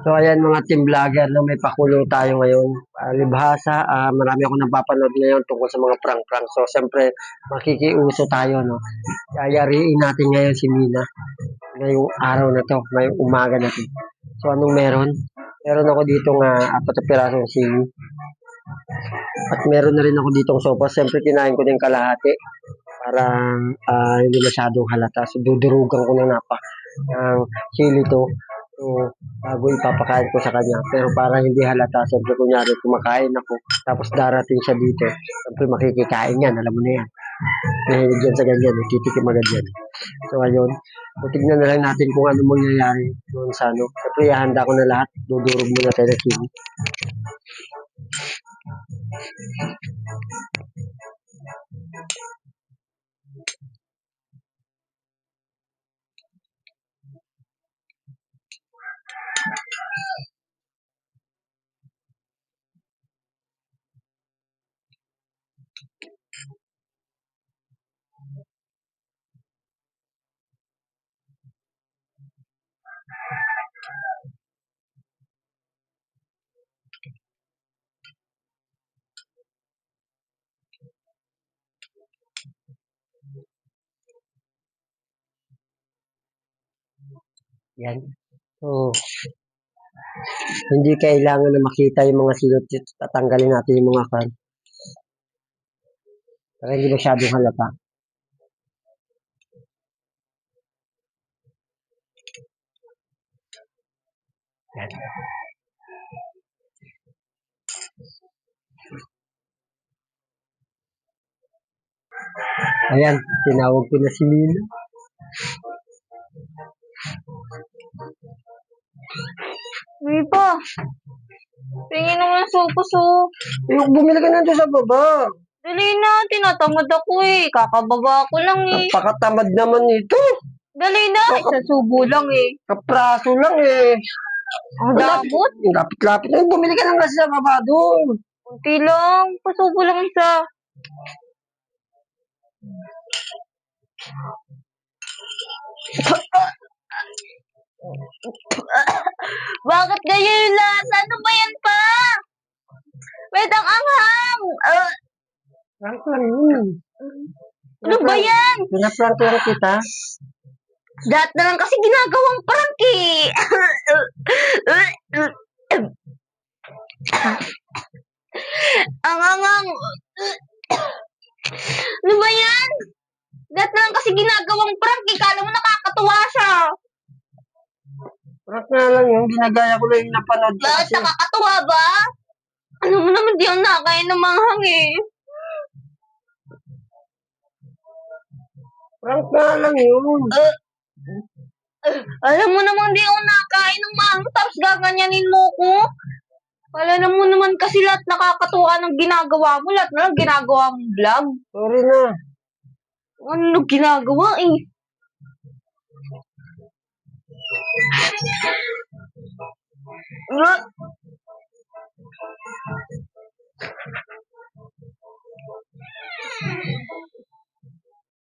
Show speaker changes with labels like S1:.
S1: So ayan mga team vlogger, no, may pakulo tayo ngayon. Libhasa, marami ako napapanood ngayon tungkol sa mga prank-prank. So siyempre makikiuso tayo, no. Yayariin natin ngayon si Mina ngayong araw na to, ngayong umaga na to. So anong meron? Meron ako dito nga 4 na pirasong sili. At meron na rin ako ditong sopa. Siyempre kinain ko din kalahati para hindi masyadong halata. So dudurugan ko ng sili to. So, bago ipapakain ko sa kanya. Pero para hindi halata, siyempre kunyari kumakain ako, tapos darating siya dito, siyempre makikikain yan, alam mo na yan. Mahilig yan sa ganyan, titikim agad yan. So, ayun. So, tignan na lang natin kung ano mangyayari doon sa ano. Siyempre, ihanda ko na lahat. Dudurog muna tayo ng sili. Yan. So, hindi kailangan na makita yung mga silot. Tatanggalin natin yung mga kan. Para hindi masyadong halata. Yan. Ayan, tinawag ko na si Mina.
S2: Viva, tingin naman ang supos oh.
S1: Yung bumili ka na doon sa baba.
S2: Dali na, tinatamad ako eh. Kakababa ko lang eh.
S1: Napakatamad naman nito.
S2: Dali na, isang subo lang eh.
S1: Kapraso lang eh.
S2: Ang damot.
S1: Lapit-lapit na. Bumili ka na kasi sa baba doon.
S2: Kunti lang, pasubo lang isa. Bakit ganyan yung lasa? Ano ba yan pa? Wait, ang anghang!
S1: Prank lang yun.
S2: Ano ba yan?
S1: Pinaprank lang kita.
S2: Lahat na lang kasi ginagawang prank eh. Ang anghang. Ano ba yan? Lahat na lang kasi ginagawang prank eh. Kala mo nakakatuwa siya.
S1: Prank nga lang yun. Ginagaya ko lang yung napanood ko
S2: Bakit
S1: kasi.
S2: nakakatuwa ba? Ano mo naman di ako nakain ng manghang eh.
S1: Prank nga lang yun.
S2: Alam mo naman di ako nakain ng manghang tapos gaganyanin mo ko. Alam mo naman kasi lahat nakakatuwa ng ginagawa mo. Lahat na lang ginagawa mong vlog.
S1: Sorry na.
S2: Ano ginagawa eh?